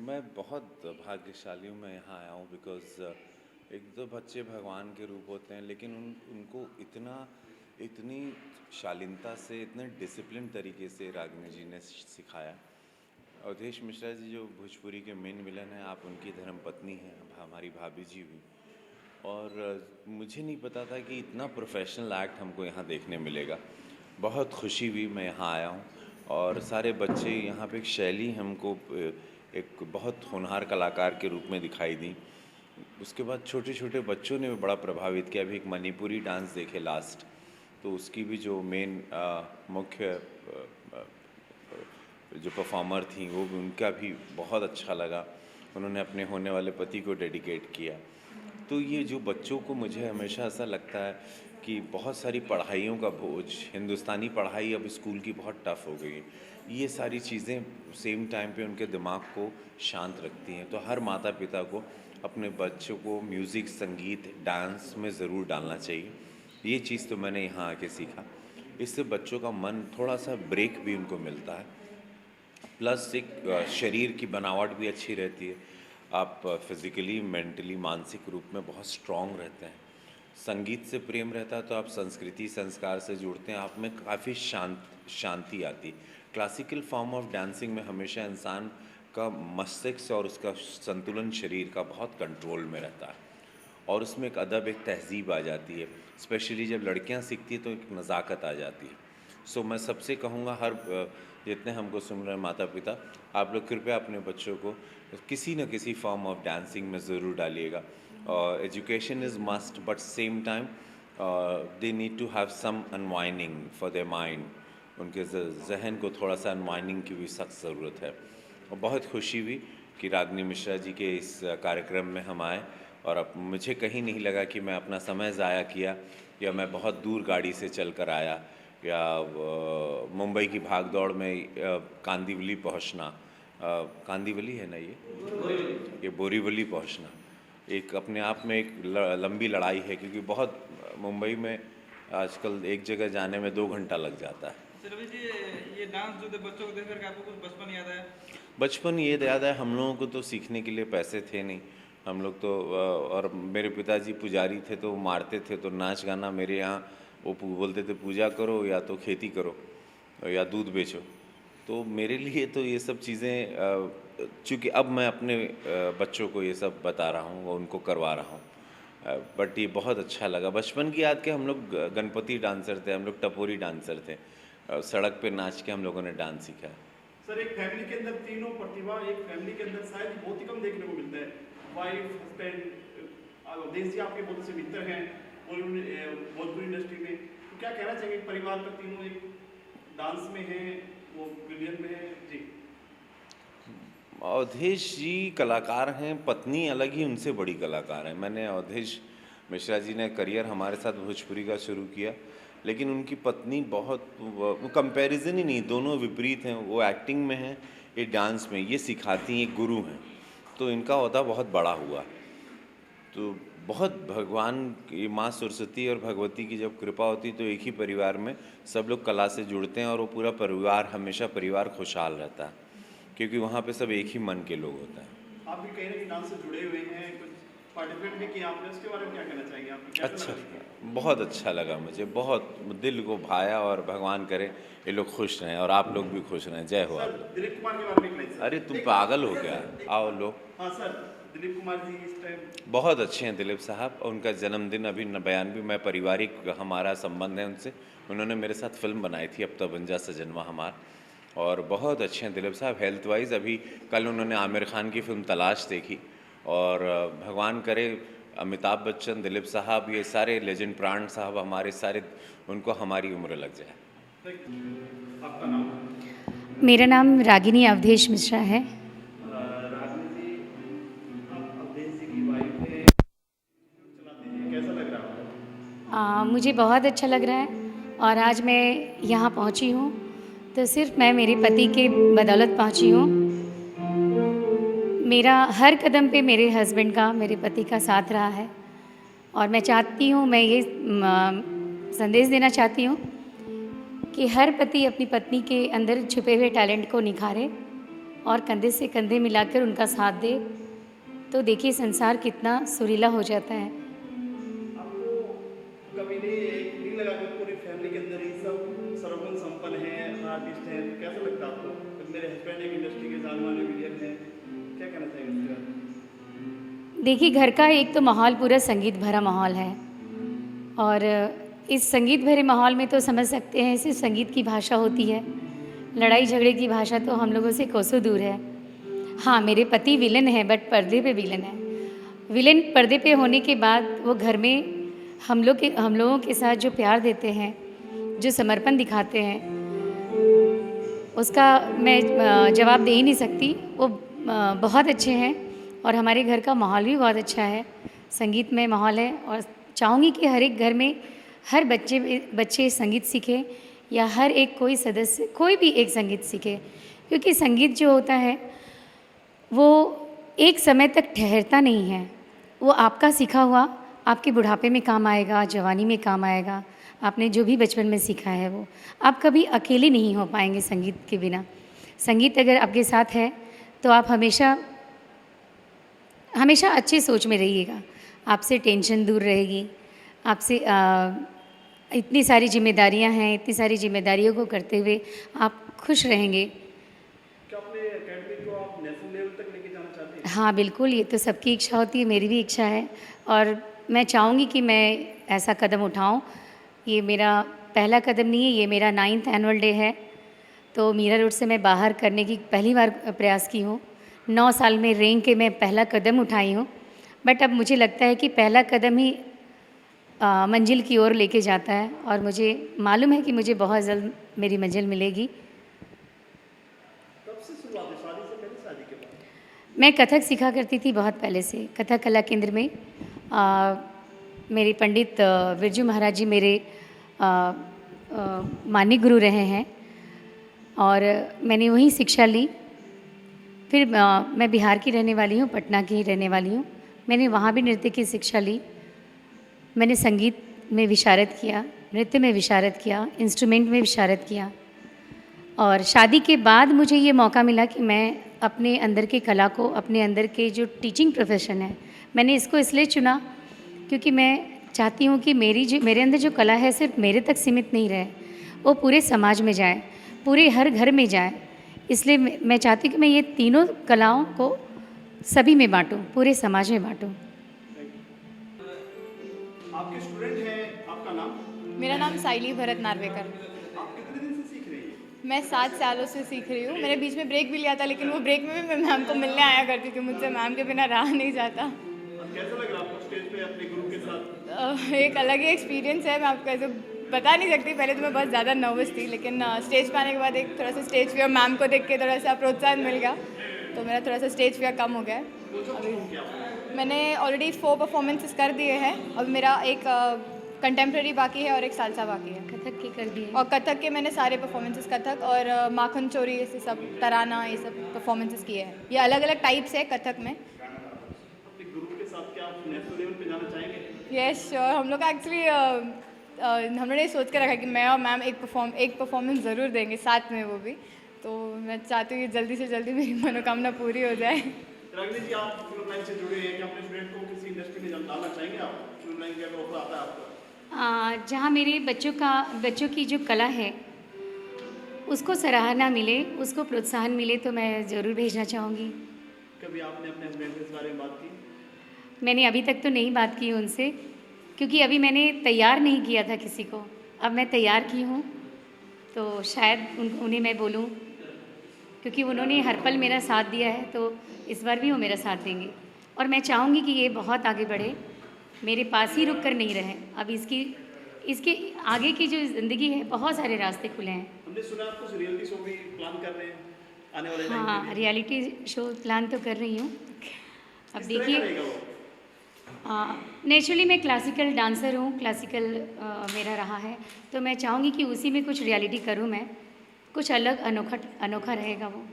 मैं बहुत भाग्यशाली हूँ, मैं यहाँ आया हूँ बिकॉज़ एक तो बच्चे भगवान के रूप होते हैं, लेकिन उनको इतनी शालीनता से, इतने डिसिप्लिन तरीके से रागिनी जी ने सिखाया। अवधेश मिश्रा जी जो भोजपुरी के मेन विलन हैं, आप उनकी धर्मपत्नी हैं, हमारी भाभी जी भी। और मुझे नहीं पता था कि इतना प्रोफेशनल एक्ट हमको यहाँ देखने मिलेगा। बहुत खुशी हुई, मैं यहाँ आया हूँ और सारे बच्चे यहाँ पे एक शैली हमको एक बहुत होनहार कलाकार के रूप में दिखाई दी। उसके बाद छोटे छोटे बच्चों ने भी बड़ा प्रभावित किया। अभी एक मणिपुरी डांस देखे लास्ट, तो उसकी भी जो मेन मुख्य जो परफॉर्मर थी वो भी, उनका भी बहुत अच्छा लगा। उन्होंने अपने होने वाले पति को डेडिकेट किया। तो ये जो बच्चों को, मुझे हमेशा ऐसा लगता है कि बहुत सारी पढ़ाइयों का बोझ, हिंदुस्तानी पढ़ाई अब स्कूल की बहुत टफ़ हो गई है, ये सारी चीज़ें सेम टाइम पे उनके दिमाग को शांत रखती हैं। तो हर माता पिता को अपने बच्चों को म्यूज़िक, संगीत, डांस में ज़रूर डालना चाहिए। ये चीज़ तो मैंने यहाँ आके सीखा। इससे बच्चों का मन थोड़ा सा ब्रेक भी उनको मिलता है, प्लस एक शरीर की बनावट भी अच्छी रहती है। आप फिज़िकली, मेंटली, मानसिक रूप में बहुत स्ट्रॉन्ग रहते हैं। संगीत से प्रेम रहता है तो आप संस्कृति, संस्कार से जुड़ते हैं, आप में काफ़ी शांति आती। क्लासिकल फॉर्म ऑफ डांसिंग में हमेशा इंसान का मस्तिष्क और उसका संतुलन शरीर का बहुत कंट्रोल में रहता है, और उसमें एक अदब, एक तहज़ीब आ जाती है। स्पेशली जब लड़कियां सीखती हैं तो एक नज़ाकत आ जाती है। सो मैं सबसे कहूँगा, हर जितने हमको सुन रहे हैं माता पिता, आप लोग कृपया अपने बच्चों को किसी न किसी फॉर्म ऑफ डांसिंग में ज़रूर डालिएगा। Education is must, but same time they need to have some unwinding for their mind. उनके जहन को थोड़ा सा अनवाइंडिंग की भी सख्त ज़रूरत है। और बहुत खुशी हुई कि रागिनी मिश्रा जी के इस कार्यक्रम में हम आए, और अब मुझे कहीं नहीं लगा कि मैं अपना समय ज़ाया किया या मैं बहुत दूर गाड़ी से चल कर आया, या मुंबई की भाग दौड़ में कांदिवली पहुंचना, कांदिवली है ना ये बोरीवली पहुंचना, एक अपने आप में एक लंबी लड़ाई है, क्योंकि बहुत मुंबई में आजकल एक जगह जाने में 2 घंटा लग जाता है। रवि जी, ये डांस जो थे बच्चों को देख करके आपको कुछ बचपन याद आया? बचपन ये याद है, हम लोगों को तो सीखने के लिए पैसे थे नहीं। हम लोग तो और मेरे पिताजी पुजारी थे तो मारते थे, तो नाच गाना मेरे यहाँ वो बोलते थे पूजा करो या तो खेती करो या दूध बेचो। तो मेरे लिए तो ये सब चीज़ें, चूँकि अब मैं अपने बच्चों को ये सब बता रहा हूँ, उनको करवा रहा हूँ, बट ये बहुत अच्छा लगा। बचपन की याद के, हम लोग गणपति डांसर थे, हम लोग टपोरी डांसर थे, सड़क पे नाच के हम लोगों ने डांस सीखा है। सर, एक फैमिली के अंदर तीनों प्रतिभा एक फैमिली के अंदर शायद बहुत ही कम देखने को मिलता है। वाइफ, हस्बैंड, देश जी आपके बहुत से मित्र हैं भोजपुरी इंडस्ट्री में, तो क्या कहना चाहेंगे? परिवार का तीनों एक डांस में हैं, वो विलियन में है जी। अवधेश जी कलाकार हैं, पत्नी अलग ही उनसे बड़ी कलाकार है। मैंने अवधेश मिश्रा जी ने करियर हमारे साथ भोजपुरी का शुरू किया, लेकिन उनकी पत्नी बहुत, वो कंपैरिजन ही नहीं, दोनों विपरीत हैं। वो एक्टिंग में हैं, ये डांस में, ये सिखाती हैं, एक गुरु हैं। तो इनका ओहदा बहुत बड़ा हुआ। तो बहुत भगवान की माँ सरस्वती और भगवती की जब कृपा होती तो एक ही परिवार में सब लोग कला से जुड़ते हैं, और वो पूरा परिवार, हमेशा परिवार खुशहाल रहता है, क्योंकि वहाँ पे सब एक ही मन के लोग होते हैं। आप भी कहीं ना कहीं डांस से जुड़े हुए हैं, कुछ पार्टिसिपेट भी किया आपने, उसके बारे में क्या कहना चाहेंगे आप? अच्छा, बहुत अच्छा लगा मुझे, बहुत दिल को भाया, और भगवान करे ये लोग खुश रहें और आप लोग भी खुश रहें। जय हो आप लोग। दिलीप कुमार के बारे में एक लाइन सर। अरे तुम पागल हो गया, आओ लो। हाँ सर, दिलीप कुमार जी इस टाइम बहुत अच्छे हैं दिलीप साहब, उनका जन्मदिन अभी बयान भी, मैं पारिवारिक हमारा संबंध है उनसे। उन्होंने मेरे साथ फिल्म बनाई थी, अब तो बंजा सजनवा हमार, और बहुत अच्छे हैं दिलीप साहब हेल्थ वाइज। अभी कल उन्होंने आमिर खान की फिल्म तलाश देखी, और भगवान करे अमिताभ बच्चन, दिलीप साहब, ये सारे लेजेंड, प्राण साहब, हमारे सारे, उनको हमारी उम्र लग जाए। आपका नाम? मेरा नाम रागिनी अवधेश मिश्रा है। रागिनी जी, आप अवधेश जी की वाइफ हैं, चलाते हैं, कैसा लग रहा है? मुझे बहुत अच्छा लग रहा है, और आज मैं यहाँ पहुँची हूँ तो सिर्फ मैं मेरे पति के बदौलत पहुँची हूँ। मेरा हर कदम पे मेरे हस्बैंड का, मेरे पति का साथ रहा है, और मैं चाहती हूँ, मैं ये संदेश देना चाहती हूँ कि हर पति अपनी पत्नी के अंदर छुपे हुए टैलेंट को निखारे, और कंधे से कंधे मिलाकर उनका साथ दे, तो देखिए संसार कितना सुरीला हो जाता है। आपको कभी नहीं लगा कि पूरी फैमिली के अंदर ही सब सर्वगुण संपन्न हैं, आर्टिस्ट हैं, तो कैसा लगता है आपको? मेरे हस्बैंड एक इंडस्ट्री के जाने माने विलियन हैं, क्या कहना चाहेंगे इसके बारे में? देखिए घर का एक तो माहौल पूरा संगीत भरा माहौल है, और इस संगीत भरे माहौल में तो समझ सकते हैं सिर्फ संगीत की भाषा होती है, लड़ाई झगड़े की भाषा तो हम लोगों से कोसों दूर है। हाँ, मेरे पति विलन है, बट पर्दे पे विलन है। विलन पर्दे पे होने के बाद वो घर में हम लोगों के साथ जो प्यार देते हैं, जो समर्पण दिखाते हैं, उसका मैं जवाब दे ही नहीं सकती। वो बहुत अच्छे हैं और हमारे घर का माहौल भी बहुत अच्छा है, संगीतमय माहौल है। और चाहूँगी कि हर एक घर में हर बच्चे संगीत सीखें, या हर एक कोई सदस्य कोई भी एक संगीत सीखे, क्योंकि संगीत जो होता है वो एक समय तक ठहरता नहीं है। वो आपका सीखा हुआ आपके बुढ़ापे में काम आएगा, जवानी में काम आएगा। आपने जो भी बचपन में सीखा है वो आप कभी अकेले नहीं हो पाएंगे संगीत के बिना। संगीत अगर आपके साथ है तो आप हमेशा हमेशा अच्छी सोच में रहिएगा, आपसे टेंशन दूर रहेगी, आपसे इतनी सारी जिम्मेदारियां हैं, इतनी सारी जिम्मेदारियों को करते हुए आप खुश रहेंगे। क्या अपने अकेडमी को आप नेशनल लेवल तक लेके जाना चाहते हैं? हाँ बिल्कुल, ये तो सबकी इच्छा होती है, मेरी भी इच्छा है, और मैं चाहूँगी कि मैं ऐसा कदम उठाऊँ। ये मेरा पहला कदम नहीं है, ये मेरा 9th एनुअल डे है, तो मीरा रोड से मैं बाहर करने की पहली बार प्रयास की हूँ। 9 साल में रैंक के मैं पहला कदम उठाई हूँ, बट अब मुझे लगता है कि पहला कदम ही मंजिल की ओर लेके जाता है, और मुझे मालूम है कि मुझे बहुत जल्द मेरी मंजिल मिलेगी। कब से शुरुआत है? शादी से पहले, शादी के बाद? मैं कथक सीखा करती थी बहुत पहले से। कथक कला केंद्र में मेरे पंडित बिरजू महाराज जी मेरे मान्य गुरु रहे हैं, और मैंने वहीं शिक्षा ली। फिर मैं बिहार की रहने वाली हूँ, पटना की ही रहने वाली हूँ। मैंने वहाँ भी नृत्य की शिक्षा ली। मैंने संगीत में विशारद किया, नृत्य में विशारद किया, इंस्ट्रूमेंट में विशारद किया, और शादी के बाद मुझे ये मौका मिला कि मैं अपने अंदर के कला को, अपने अंदर के जो टीचिंग प्रोफेशन है, मैंने इसको इसलिए चुना क्योंकि मैं चाहती हूँ कि मेरे अंदर जो कला है सिर्फ मेरे तक सीमित नहीं रहे, वो पूरे समाज में जाए, पूरे हर घर में जाए। इसलिए मैं चाहती हूँ कि मैं ये तीनों कलाओं को सभी में बांटूँ, पूरे समाज में बांटूँ। आपके स्टूडेंट हैं, आपका नाम? मेरा नाम साइली भरत नार्वेकर। आप कितने दिन से सीख रही हैं? मैं 7 सालों से सीख रही हूँ। मैंने बीच में ब्रेक भी लिया था, लेकिन वो ब्रेक में भी मैं मैम को मिलने आया करती थी। मुझसे मैम के बिना रहा नहीं जाता। अब कैसा लग रहा है आपको स्टेज पे अपने गुरु के साथ? एक अलग ही एक्सपीरियंस है, मैं आपको ऐसे बता नहीं सकती। पहले तो मैं बहुत ज़्यादा नर्वस थी, लेकिन स्टेज पर आने के बाद एक थोड़ा सा स्टेज फियर, मैम को देख के थोड़ा सा प्रोत्साहन मिल गया, तो मेरा थोड़ा सा स्टेज फियर कम हो गया है। मैंने ऑलरेडी 4 परफॉर्मेंसेस कर दिए हैं। अब मेरा एक कंटेम्प्रेरी बाकी है और एक सालसा बाकी है। कथक की कर दिए, और कथक के मैंने सारे परफॉर्मेंसेस, कथक और माखन चोरी, ऐसे सब तराना, ये सब परफॉर्मेंसेस किए हैं। ये अलग अलग टाइप्स है कथक में। अपने गुरु के साथ क्या आप नेशनल लेवल पे जाना चाहेंगे? Yes sure. हम लोग एक्चुअली हम लोगों ने सोच कर रखा कि मैं और मैम एक परफॉर्मेंस ज़रूर देंगे साथ में, वो भी। तो मैं चाहती हूँ कि जल्दी से जल्दी मेरी मनोकामना पूरी हो जाए। रागिनी जी, आप फिल्म लाइन से जुड़े हैं, क्या अपने स्टूडेंट को किसी इंडस्ट्री में डालना चाहेंगे? आप फिल्म लाइन का ऑफर आता है आपको? जहाँ मेरे बच्चों की जो कला है उसको सराहना मिले, उसको प्रोत्साहन मिले, तो मैं ज़रूर भेजना चाहूँगी। कभी आपने अपने हस्बैंड से इस बारे में बात की? मैंने अभी तक तो नहीं बात की उनसे, क्योंकि अभी मैंने तैयार नहीं किया था किसी को। अब मैं तैयार की हूँ, तो शायद उन्हें मैं बोलूँ, क्योंकि उन्होंने हर पल मेरा साथ दिया है, तो इस बार भी वो मेरा साथ देंगे। और मैं चाहूँगी कि ये बहुत आगे बढ़े, मेरे पास ही रुक कर नहीं रहे। अब इसके आगे की जो ज़िंदगी है, बहुत सारे रास्ते खुले हैं। हमने सुना आप कुछ रियलिटी शो भी प्लान कर रहे हैं आने वाले टाइम हाँ, में? रियलिटी शो प्लान तो कर रही हूँ। अब देखिए, नेचुरली मैं क्लासिकल डांसर हूँ, क्लासिकल मेरा रहा है, तो मैं चाहूँगी कि उसी में कुछ रियलिटी करूँ मैं, कुछ अलग अनोखा रहेगा वो।